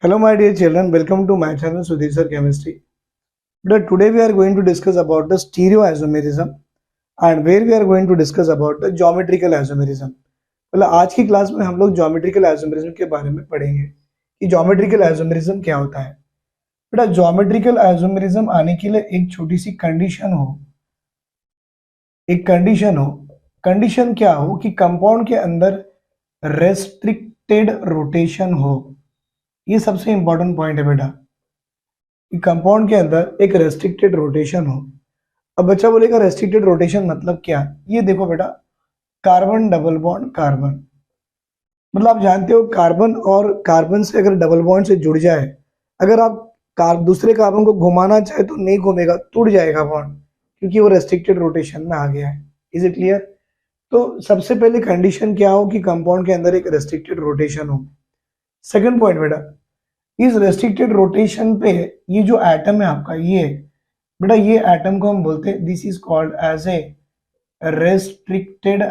Hello my dear children, welcome to my channel Sudhir Sir Chemistry. But today we are going to discuss about the stereoisomerism and where we are going to discuss about the geometrical isomerism. मतलब आज की class में हम लोग geometrical isomerism के बारे में पढ़ेंगे कि geometrical isomerism क्या होता है। बेटा geometrical isomerism आने के लिए एक छोटी सी कंडीशन हो, कंडीशन क्या हो कि कंपाउंड के अंदर रेस्ट्रिक्टेड रोटेशन हो। ये सबसे इंपॉर्टेंट पॉइंट है बेटा कि कंपाउंड के अंदर एक रेस्ट्रिक्टेड रोटेशन हो। अब बच्चा बोलेगा रेस्ट्रिक्टेड रोटेशन मतलब क्या? ये देखो बेटा, कार्बन डबल बॉन्ड कार्बन, मतलब आप जानते हो कार्बन और कार्बन से अगर डबल बॉन्ड से जुड़ जाए, अगर आप दूसरे कार्बन को घुमाना चाहे तो नहीं घूमेगा, टूट जाएगा बॉन्ड, क्योंकि वो रेस्ट्रिक्टेड रोटेशन में आ गया है। Is it clear? तो सबसे पहले कंडीशन क्या हो कि कंपाउंड के अंदर एक रेस्ट्रिक्टेड रोटेशन हो। सेकंड पॉइंट बेटा, इस रेस्ट्रिक्टेड रोटेशन पे ये जो एटम है आपका, ये बेटा ये एटम को हम बोलते हैं, this is called as a restricted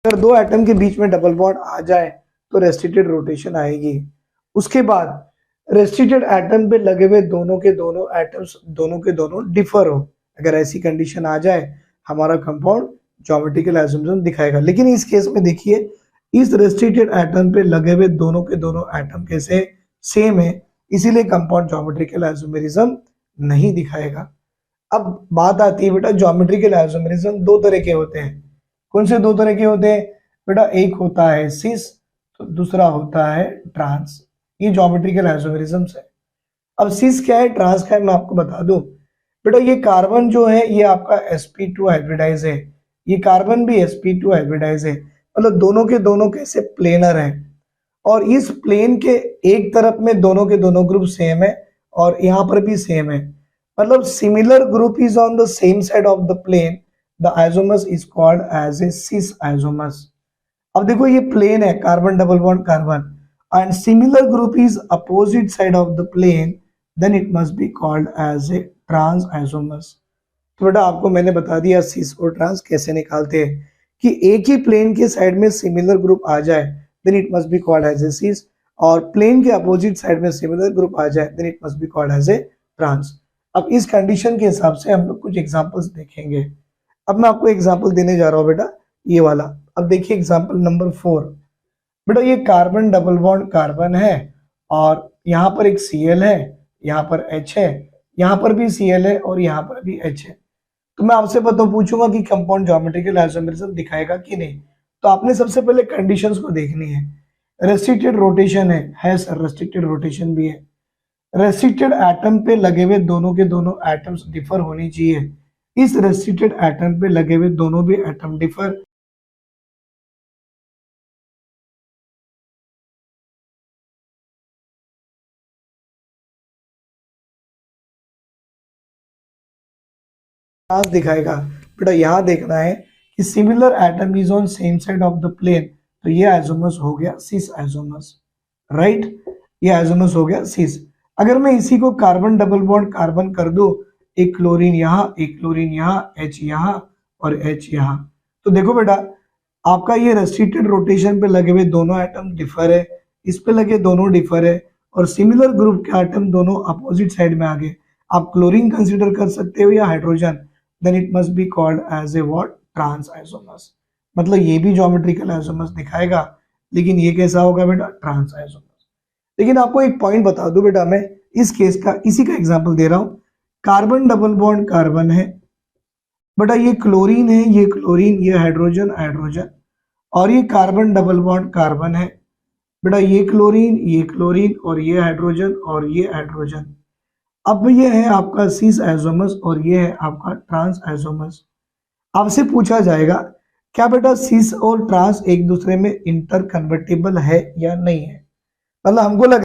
अगर दो एटम के बीच में डबल बॉन्ड आ जाए तो रेस्ट्रिक्टेड रोटेशन आएगी। उसके बाद रेस्ट्रिक्टेड एटम पे लगे हुए दोनों के दोनों एटम्स दोनों के दोनों डिफर हो, अगर ऐसी कंडीशन आ जाए हमारा कंपाउंड ज्योमेट्रिकल आइसोमरिज्म दिखाएगा। लेकिन इस केस में देखिए, इस रेस्ट्रिक्टेड एटम पे लगे हुए दोनों के दोनों एटम कैसे सेम है, इसीलिए कंपाउंड ज्योमेट्रिकल आइसोमरिज्म नहीं दिखाएगा। अब बात आती है बेटा, ज्योमेट्रिकल आइसोमरिज्म दो तरह के होते हैं। कौन से दो तरह के होते हैं बेटा? एक होता है सिस, तो दूसरा होता है ट्रांस। ये ज्योमेट्रिकल आइसोमरिज्म है। अब सिस क्या है, ट्रांस क्या है, मैं आपको बता दूं बेटा। ये कार्बन जो है ये आपका sp2 हाइब्रिडाइज है, ये कार्बन भी sp2 हाइब्रिडाइज है, मतलब दोनों के दोनों कैसे प्लेनर हैं, और इस प्लेन के एक तरफ में दोनों के दोनों ग्रुप सेम है और यहाँ पर भी सेम है, मतलब similar group is on the same side of the plane, the isomers is called as a cis isomers. अब देखो ये प्लेन है, carbon double bond carbon, and similar group is opposite side of the plane, then it must be called as a trans isomers. तो बेटा आपको मैंने बता दिया सिस और ट्रांस कैसे निकालते हैं, कि एक ही प्लेन के साइड में सिमिलर ग्रुप आ जाए then it must be called as a cis, और प्लेन के अपोजिट साइड में सिमिलर ग्रुप आ जाए then it must be called as a trans. अब इस कंडीशन के हिसाब से हम लोग कुछ एग्जांपल्स देखेंगे। अब मैं आपको एग्जांपल देने जा रहा हूं बेटा, ये वाला। अब देखिए एग्जांपल नंबर 4। बेटा ये कार्बन डबल बॉन्ड कार्बन है और यहाँ पर एक Cl है, यहाँ पर H है, यहाँ पर भी Cl है और यहाँ पर भी H है। तो मैं आपसे पूछूंगा कि कंपाउंड ज्योमेट्रिकल आइसोमेरिज्म दिखाएगा कि नहीं। तो आपने सबसे पहले कंडीशंस को देखनी है। रेस्ट्रिक्टेड रोटेशन है सर, रेस्ट्रिक्टेड रोटेशन भी है। रेस्ट्रिक्टेड एटम पे लगे हुए दोनों के दोनों एटम्स डिफर होनी चाहिए। इस रेस्ट्रिक्टेड एटम पे लगे हुए दोनों भी एटम डिफर दिखाएगा। बेटा यहाँ देखना है कि similar atom is on same side of the plane, तो ये आइसोमर्स हो गया सिस आइसोमर्स, राइट। ये आइसोमर्स हो गया सिस। अगर मैं इसी को कार्बन डबल बॉन्ड कार्बन कर दूं, एक क्लोरीन यहाँ, एक क्लोरीन यहाँ, H यहाँ और H यहाँ, तो देखो बेटा आपका ये रेस्ट्रिक्टेड रोटेशन पे लगे हुए दोनों एटम डिफर है, इस पे लगे दोनों डिफर है और सिमिलर ग्रुप के एटम दोनों अपोजिट साइड में आ गए। आप क्लोरीन कंसीडर कर सकते हो या hydrogen, then it must be called as a what trans isomers। मतलब ये भी ज्योमेट्रिकल आइसोमर्स दिखाएगा, लेकिन ये कैसा होगा बेटा, ट्रांस आइसोमर्स। लेकिन आपको एक पॉइंट बता दूं बेटा, मैं इस केस का इसी का एग्जांपल दे रहा हूं। कार्बन डबल बॉन्ड कार्बन है बेटा, ये क्लोरीन है, ये क्लोरीन, ये हाइड्रोजन हाइड्रोजन, और ये कार्बन डबल बॉन्ड कार्बन है बेटा, ये क्लोरीन, ये क्लोरीन और ये हाइड्रोजन और ये हाइड्रोजन। अब ये है आपका सिस आइसोमर्स और ये है आपका ट्रांस आइसोमर्स। आपसे पूछा जाएगा क्या बेटा सिस और ट्रांस एक दूसरे में इंटर कन्वर्टिबल है या नहीं है। मतलब हमको लग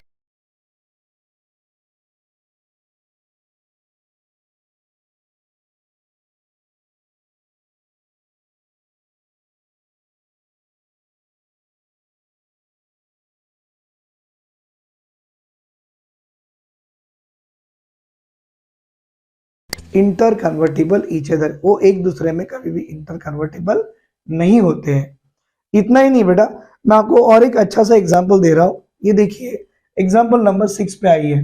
इंटर कन्वर्टिबल ईच अदर, वो एक दूसरे में कभी भी इंटर कन्वर्टिबल नहीं होते हैं। इतना ही नहीं बेटा, मैं आपको और एक अच्छा सा एग्जाम्पल दे रहा हूं। ये देखिए एग्जाम्पल नंबर 6 पे आई है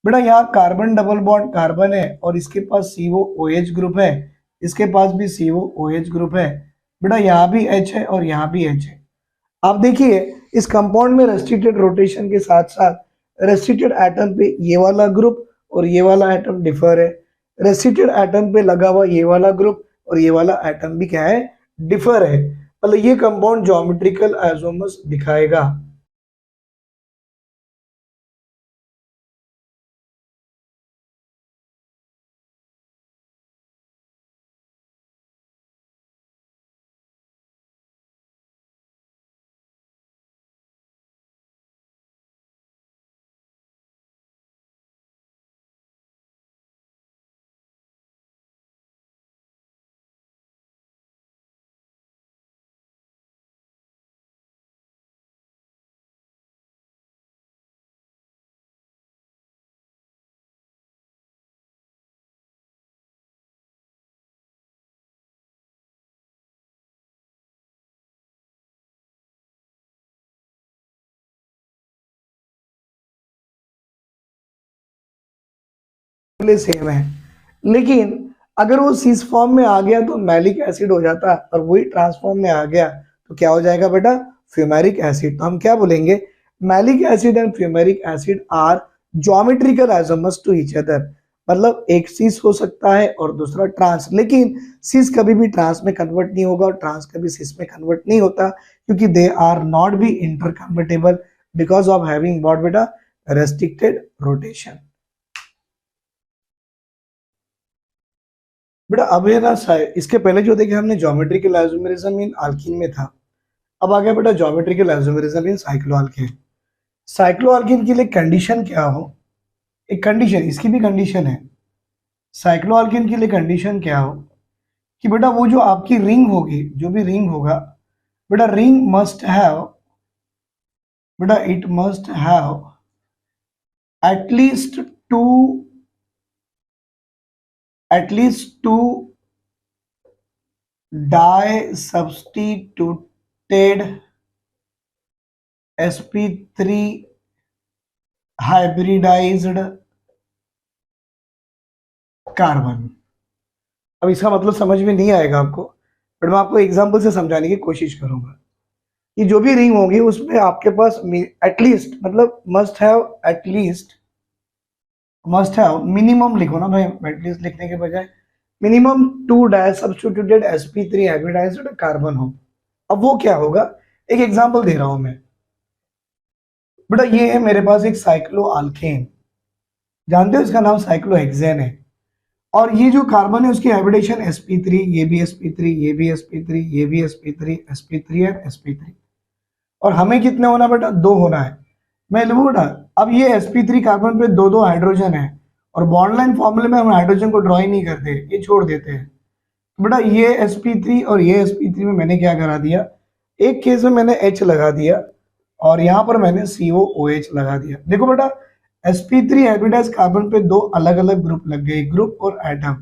बेटा, यहाँ कार्बन डबल बॉन्ड कार्बन है और इसके पास COOH ग्रुप है, इसके पास भी COOH ग्रुप है बेटा, यहाँ भी H है और यहाँ भी H है। आप देखिए इस कंपाउंड में रेस्ट्रिक्टेड रोटेशन के साथ साथ रेस्ट्रिक्टेड एटम पे ये वाला ग्रुप और ये वाला एटम डिफर है, रेस्ट्रिक्टेड एटम पे लगा हुआ ये वाला ग्रुप और ये वाला एटम भी क्या है, डिफर है। मतलब ये कंपाउंड ज्योमेट्रिकल आइसोमर्स दिखाएगा। सेम है, लेकिन अगर वो सिस फॉर्म में आ गया तो मैलिक एसिड हो जाता और वही ट्रांसफॉर्म में आ गया तो क्या हो जाएगा बेटा, फ्यूमेरिक एसिड। तो हम क्या बोलेंगे, malic acid and fumaric acid are geometrical isomers to each other. मतलब एक सिस हो सकता है और दूसरा ट्रांस, लेकिन सिस कभी भी ट्रांस में कन्वर्ट नहीं होगा और ट्रांस कभी सिस में कन्वर्ट नहीं होता, क्योंकि they are not be interconvertible because of having what बेटा, रेस्ट्रिक्टेड रोटेशन। बेटा अब ये ना इसके पहले जो देखे हमने ज्योमेट्रिकल आइसोमेरिज्म इन अल्कीन में था, अब आ गया बेटा ज्योमेट्रिकल आइसोमेरिज्म इन साइक्लोअल्केन। साइक्लोअल्केन के लिए कंडीशन क्या हो, एक कंडीशन, इसकी भी कंडीशन है। साइक्लोअल्केन के लिए कंडीशन क्या हो कि बेटा वो जो आपकी रिंग होगी, जो भी रिंग होगा बेटा, रिंग मस्ट हैव बेटा, it must have at least two at least two disubstituted sp3 hybridized carbon. अब इसका मतलब समझ में नहीं आएगा आपको, बट मैं आपको एग्जांपल से समझाने की कोशिश करूंगा। कि जो भी रिंग होगी उसमें आपके पास एटलीस्ट, मतलब मस्ट हैव मिनिमम लिखो ना भाई, एटलीस्ट लिखने के बजाय minimum 2 disubstituted sp3 hybridized carbon हो। अब वो क्या होगा, एक एग्जांपल दे रहा हूं मैं बेटा। ये है मेरे पास एक साइक्लो अल्केन, जानते हो इसका नाम साइक्लोहेक्सेन है, और ये जो कार्बन है उसकी हाइब्रिडेशन sp3, ये भी sp3, ये भी sp3, ये भी sp3, sp3 और sp3। और हमें कितने होना बेटा, 2 होना है। मैं लिखूं बेटा, अब ये sp3 कार्बन पे दो दो हाइड्रोजन है, और बॉन्ड लाइन फॉर्मूले में हम हाइड्रोजन को ड्रॉ ही नहीं करते, ये छोड़ देते हैं। तो बेटा ये sp3 और ये sp3 में मैंने क्या करा दिया, एक केस में मैंने H लगा दिया और यहाँ पर मैंने COOH लगा दिया। देखो बेटा sp3 हाइब्रिडाइज कार्बन पे दो अलग अलग ग्रुप लग गए, ग्रुप और एटम।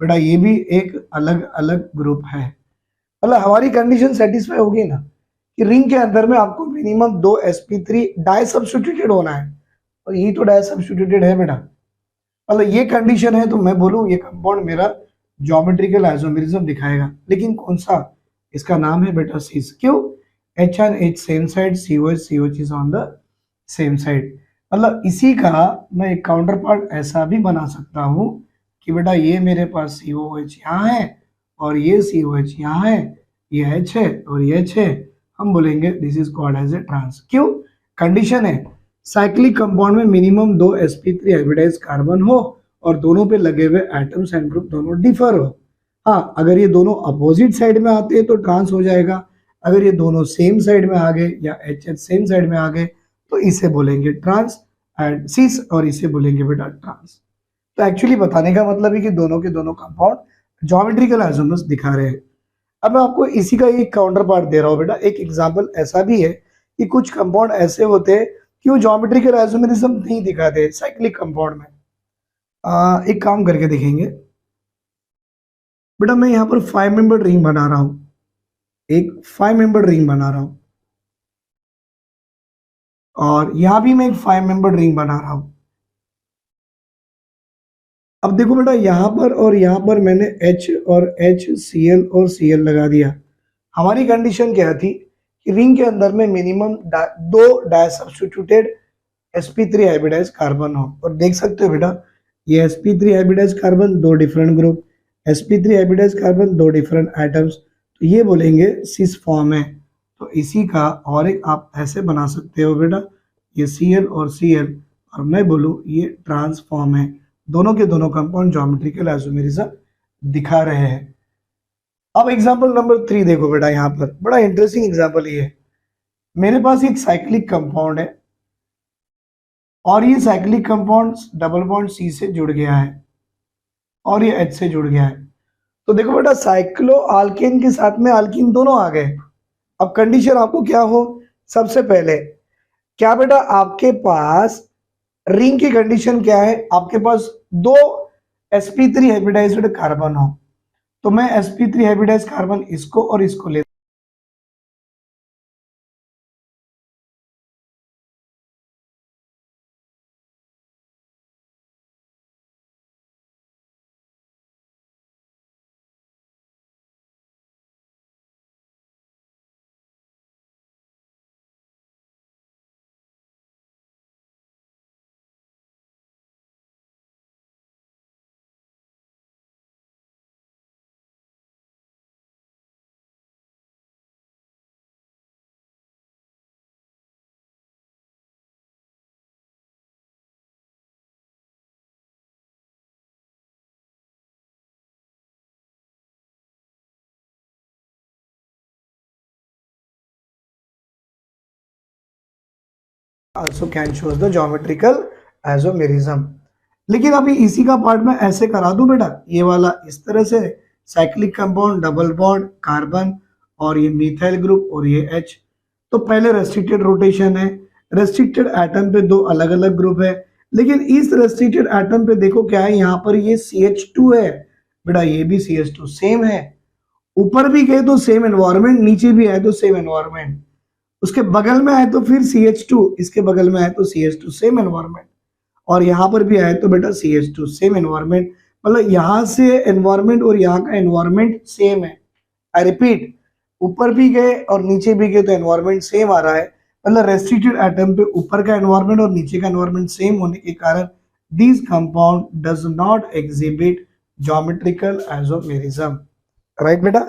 बेटा ये भी एक अलग अलग ग्रुप है, मतलब हमारी कंडीशन सेटिस्फाई होगी ना कि रिंग के अंदर में आपको मिनिमम 2 sp3 डाई सब्स्टिट्यूटेड होना है, और ये तो डाई सब्स्टिट्यूटेड है बेटा, मतलब ये कंडीशन है तो मैं बोलूं ये कंपाउंड मेरा ज्योमेट्रिकल आइसोमेरिज्म दिखाएगा। लेकिन कौन सा, इसका नाम है बेटा सिस। क्यों, H and H same side, COH is on the same side. मतलब इसी का मैं एक काउंटर पार्ट ऐसा भी बना सकता हूं कि बेटा ये मेरे पास COH यहाँ है और ये COH यहाँ है, ये H है और ये H है, हम बोलेंगे this is called as a trans. क्यों, कंडीशन है साइक्लिक कंपाउंड में मिनिमम 2 sp3 हाइब्रिडाइज कार्बन हो और दोनों पे लगे हुए एटम्स एंड ग्रुप दोनों डिफर हो। हाँ, अगर ये दोनों अपोजिट साइड में आते हैं तो ट्रांस हो जाएगा, अगर ये दोनों सेम साइड में आ गए या HH सेम साइड में आ गए तो इसे बोलेंगे ट्रांस एंड सिस, और इसे बोलेंगे बेटा ट्रांस। तो एक्चुअली बताने का मतलब है कि दोनों के दोनों कंपाउंड ज्योमेट्रिकल आइसोमर्स दिखा रहे हैं। अब मैं आपको इसी का एक काउंटर पार्ट दे रहा हूँ बेटा। एक एग्जांपल ऐसा भी है कि कुछ कंपाउंड ऐसे होते हैं कि वो ज्योमेट्रिकल आइसोमेरिज्म नहीं दिखाते साइक्लिक कंपाउंड में। एक काम करके देखेंगे बेटा, मैं यहाँ पर 5 मेंबर रिंग बना रहा हूँ, एक 5 मेंबर रिंग बना रहा हूँ, और यहां भी मैं एक 5 मेंबर रिंग बना रहा हूं। अब देखो बेटा यहां पर और यहां पर मैंने H और H, Cl और Cl लगा दिया। हमारी कंडीशन क्या थी कि रिंग के अंदर में minimum 2 disubstituted sp3 hybridize carbon हो। और देख सकते हो बेटा ये sp3 हाइब्रिडाइज कार्बन दो different group, sp3 hybridize carbon दो डिफरेंट एटम्स, तो ये बोलेंगे सिस फॉर्म है। तो इसी का और एक आप ऐसे बना सकते हो बेटा, ये Cl और Cl, और मैं बोलूँ ये ट्रांसफॉर्म है। दोनों के दोनों कंपाउंड ज्योमेट्रिकल आइसोमेरिज्म दिखा रहे हैं। अब एग्जांपल नंबर 3 देखो बेटा, यहाँ पर बड़ा इंटरेस्टिंग एग्जांपल ये है। मेरे पास एक साइक्लिक कंपाउंड है और ये cyclic compound double bond C से जुड़ गया है और ये H से जुड़ गया है। तो देखो बेटा साइक्लो आल्केन के साथ में आल्कीन दोनों आ गए। अब कंडीशन आपको क्या हो, सबसे पहले क्या बेटा आपके पास रिंग की कंडीशन क्या है, आपके पास 2 sp3 हाइब्रिडाइज्ड कार्बन हो। तो मैं sp3 हाइब्रिडाइज्ड कार्बन इसको और इसको ले, also can shows the geometrical isomerism। लेकिन अभी इसी का पार्ट में ऐसे करा दूं बेटा, ये वाला इस तरह से cyclic compound double bond carbon और ये मिथाइल ग्रुप और ये H। तो पहले रेस्ट्रिक्टेड रोटेशन है, रेस्ट्रिक्टेड एटम पे दो अलग अलग ग्रुप है, लेकिन इस रेस्ट्रिक्टेड एटम पे देखो क्या है, यहाँ पर ये CH2 है बेटा, ये भी CH2 सेम है। ऊपर भी गए तो सेम एनवायरमेंट, नीचे भी आए तो सेम एनवायरमेंट, उसके बगल में आए तो फिर CH2, इसके बगल में आए तो CH2 सेम एनवायरमेंट, और यहाँ पर भी आए तो बेटा CH2 सेम एनवायरमेंट। मतलब यहाँ से एनवायरमेंट और यहाँ का एनवायरमेंट सेम है। आई रिपीट, ऊपर भी गए और नीचे भी गए तो एनवायरनमेंट सेम आ रहा है, मतलब रेस्ट्रिक्टेड एटम पे ऊपर का एनवायरनमेंट और नीचे का एनवायरनमेंट सेम होने के कारण this compound does not exhibit geometrical isomerism. Right बेटा,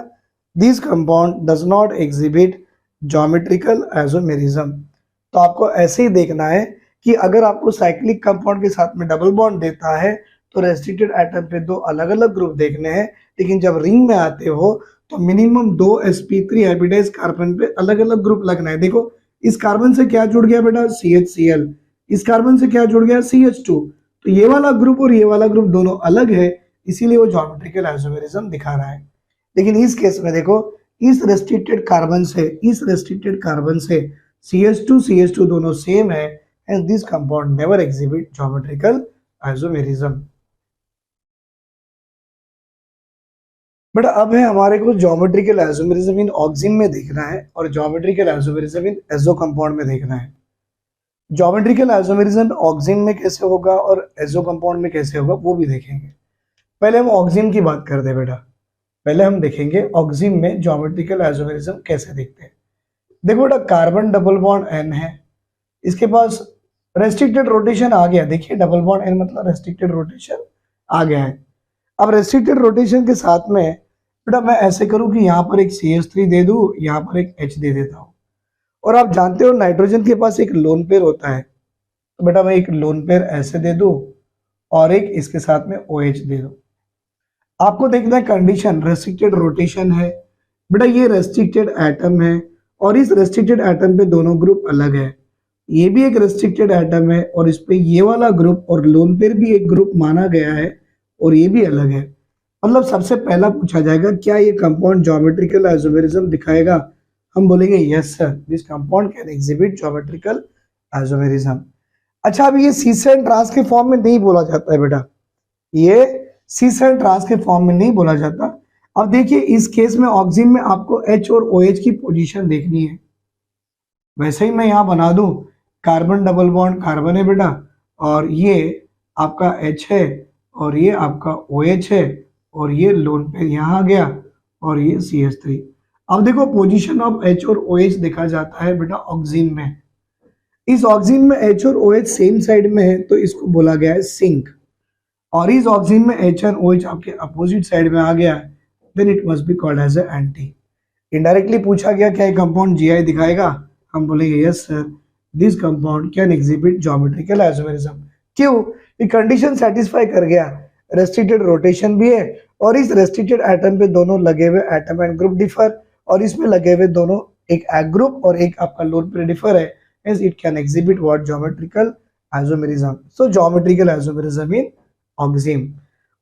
this compound does not exhibit geometrical isomerism. तो आपको ऐसे ही देखना है कि अगर आपको साइक्लिक कंपाउंड के साथ में डबल बॉन्ड देता है तो रेस्ट्रिक्टेड एटम पे दो अलग अलग ग्रुप देखने हैं, लेकिन जब रिंग में आते हो तो मिनिमम दो sp3 हाइब्रिडाइज कार्बन पे अलग अलग ग्रुप लगना है। देखो इस कार्बन से क्या जुड़ गया बेटा, CHCl, इस कार्बन से क्या जुड़ गया, CH2। तो ये वाला ग्रुप और ये वाला ग्रुप दोनों अलग है, इसीलिए वो ज्योमेट्रिकल आइसोमेरिज्म दिखा रहा है। लेकिन इस केस में देखो, इस रेस्ट्रिक्टेड कार्बन से CH2 दोनों सेम है, and this compound never exhibit geometrical isomerism. But अब है हमारे को ज्योमेट्रिकल आइसोमेरिज्म इन ऑक्सिन में देखना है और ज्योमेट्रिकल आइसोमेरिज्म इन एजो कंपाउंड में देखना है। ज्योमेट्रिकल आइसोमेरिज्म ऑक्सिन में कैसे होगा और एजो कंपाउंड में कैसे होगा वो भी देखेंगे। पहले हम ऑक्सिन की बात करते हैं बेटा, पहले हम देखेंगे ऑक्सिन में ज्योमेट्रिकल आइसोमेरिज्म कैसे देखते हैं। देखो बेटा, कार्बन डबल बॉन्ड N है, इसके पास रेस्ट्रिक्टेड रोटेशन आ गया। देखिए डबल बॉन्ड N मतलब रेस्ट्रिक्टेड रोटेशन आ गया है। अब रेस्ट्रिक्टेड रोटेशन के साथ में बेटा मैं ऐसे करूं कि यहाँ पर एक CH3 दे दूं, यहाँ पर एक H दे देता हूं। और आप जानते हो नाइट्रोजन के पास एक लोन पेयर होता है, तो बेटा मैं एक लोन पेयर ऐसे दे दूं और एक इसके साथ में OH दे दूं। आपको देखना है कंडीशन, रेस्ट्रिक्टेड रोटेशन है बेटा, ये रेस्ट्रिक्टेड एटम है और इस रेस्ट्रिक्टेड एटम पे दोनों ग्रुप अलग है। ये भी एक रेस्ट्रिक्टेड एटम है और इस पे ये वाला ग्रुप और लोन पेयर भी एक ग्रुप माना गया है और ये भी अलग है। मतलब सबसे पहला पूछा जाएगा क्या ये कंपाउंड ज्योमेट्रिकल आइसोमेरिज्म दिखाएगा, हम बोलेंगे yes sir, this compound can exhibit geometrical isomerism. अच्छा, अभी ये सीस एंड ट्रांस के फॉर्म में नहीं बोला जाता है बेटा, ये सीस एंड ट्रांस के फॉर्म में नहीं बोला जाता। अब देखिए इस केस में ऑक्सीजन में आपको H और OH की पोजीशन देखनी है। वैसे ही मैं यहाँ बना दूं, कार्बन डबल बॉन्ड कार्बन है बेटा, और ये आपका H है और ये आपका OH है और ये लोन पेयर यहाँ आ गया और ये CH3। अब देखो पोजीशन ऑफ H और OH देखा जाता है बेटा ऑक्सीजन में। इस ऑक्सीजन में H और OH सेम साइड में है तो इसको बोला गया है सिंक, और इस ऑक्सीजन में H और OH आपके अपोजिट साइड में आ गया, then it must be called as anti. Indirectly पूछा गया क्या कंपाउंड जीआई दिखाएगा, हम बोलेंगे yes sir, this compound can exhibit geometrical isomerism. क्यों, ये कंडीशन सेटिस्फाई कर गया, रेस्ट्रिक्टेड रोटेशन भी है और इस रेस्ट्रिक्टेड एटम पे दोनों लगे हुए एटम एंड ग्रुप डिफर, और इसमें लगे हुए दोनों एक एग ग्रुप और एक आपका लोन पेयर डिफर है, hence it can exhibit what geometrical isomerism. So geometrical isomerism in oxygen.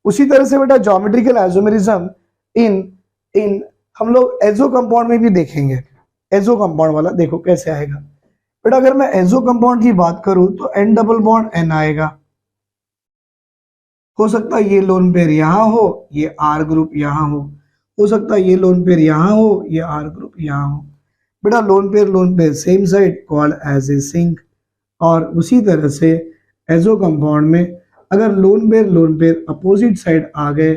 उसी तरह से बेटा ज्योमेट्रिकल आइसोमेरिज्म इन इन हम लोग एजो कंपाउंड में भी देखेंगे। एजो कंपाउंड वाला देखो कैसे आएगा बेटा, अगर मैं एजो कंपाउंड की बात करूं तो N डबल बॉन्ड N आएगा। हो सकता है ये लोन पेयर यहां हो, ये R ग्रुप यहां हो सकता है ये लोन पेयर यहां हो, ये R ग्रुप यहां हो। बेटा lone pair same side called as a syn. और उसी तरह से एजो कंपाउंड में अगर लोन पेयर अपोजिट साइड आ गए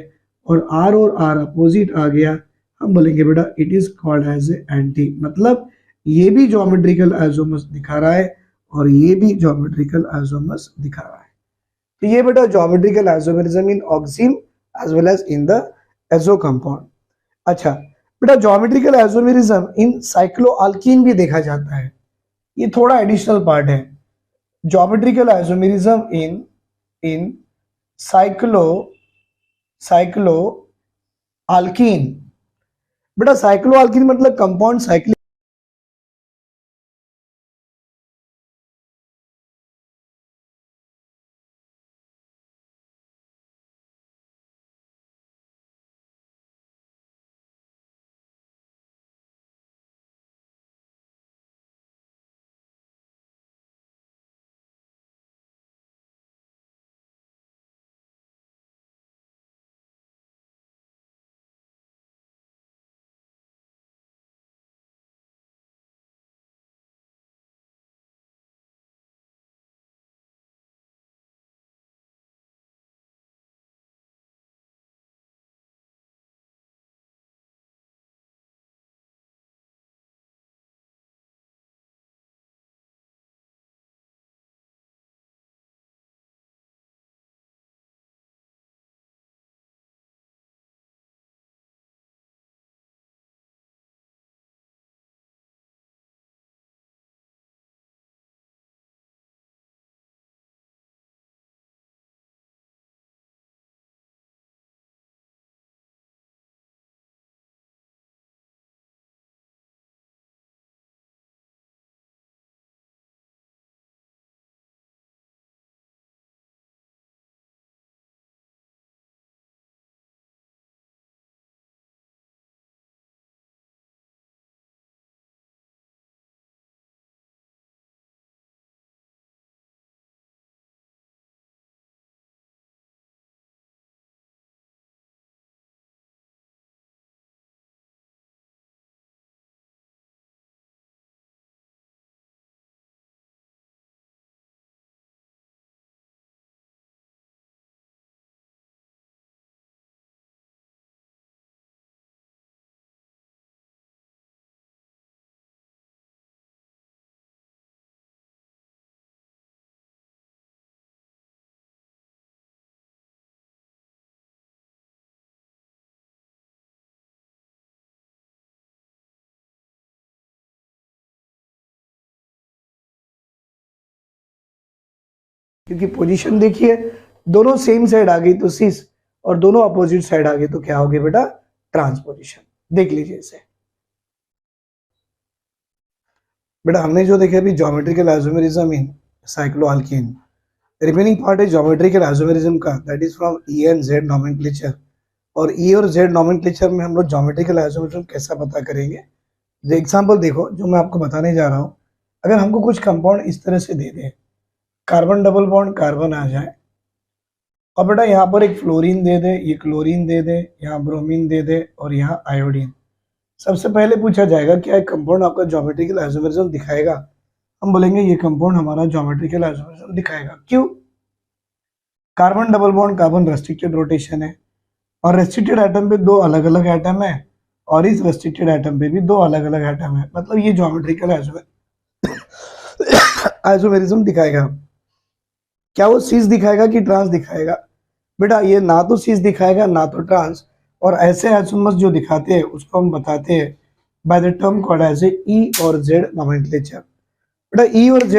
और आर अपोजिट आ गया, हम बोलेंगे बेटा it is called as a anti. मतलब ये भी ज्योमेट्रिकल आइसोमर्स दिखा रहा है और ये भी ज्योमेट्रिकल आइसोमर्स दिखा रहा है। तो ये बेटा geometrical isomerism in oxime as well as in the azo compound. अच्छा बेटा, ज्योमेट्रिकल आइसोमेरिज्म इन साइक्लोअल्कीन भी देखा जाता है, ये थोड़ा एडिशनल पार्ट है। ज्योमेट्रिकल आइसोमेरिज्म इन साइक्लो साइक्लो अल्कीन। बेटा साइक्लो अल्कीन मतलब कंपाउंड साइक्लिक क्योंकि पोजीशन देखिए दोनों सेम साइड आ गई तो सिस, और दोनों अपोजिट साइड आ गई तो क्या हो गई बेटा, ट्रांसपोजिशन। देख लीजिए इसे बेटा, हमने जो देखे अभी geometrical isomerism in cycloalkene, remaining part है ज्योमेट्रिकल आइसोमेरिज्म का, that is from E and Z nomenclature. और ई और जेड नोमेनक्लेचर में हम लोग ज्योमेट्रिकल आइसोमेरिज्म कैसा पता करेंगे। एग्जांपल देखो जो मैं आपको बताने जा रहा हूँ, अगर हमको कुछ कंपाउंड इस तरह से दे दे, कार्बन डबल बॉन्ड कार्बन आ जाए, और बेटा यहाँ पर एक फ्लोरीन दे दे, ये क्लोरीन दे दे, यहाँ ब्रोमीन दे दे, और यहाँ आयोडीन, सबसे पहले पूछा जाएगा क्या एक कंपाउंड आपका ज्योमेट्रिकल आइसोमेरिज्म दिखाएगा। हम बोलेंगे ये कंपाउंड हमारा ज्योमेट्रिकल आइसोमेरिज्म दिखाएगा। क्यों? Carbon double bond carbon restricted rotation है, और रेस्ट्रिक्टेड एटम पे दो अलग अलग एटम है, और इस रेस्ट्रिक्टेड एटम पे भी दो अलग अलग एटम है, मतलब ये ज्योमेट्रिकल आइसोमेरिज्म दिखाएगा। क्या वो सीस दिखाएगा कि ट्रांस दिखाएगा? बेटा ये ना तो सीस दिखाएगा ना तो ट्रांस, और ऐसे आइसोमर्स जो दिखाते हैं उसको हम बताते हैं by the term called as E और जेड नोमेनक्लेचर। बेटा ई और जेड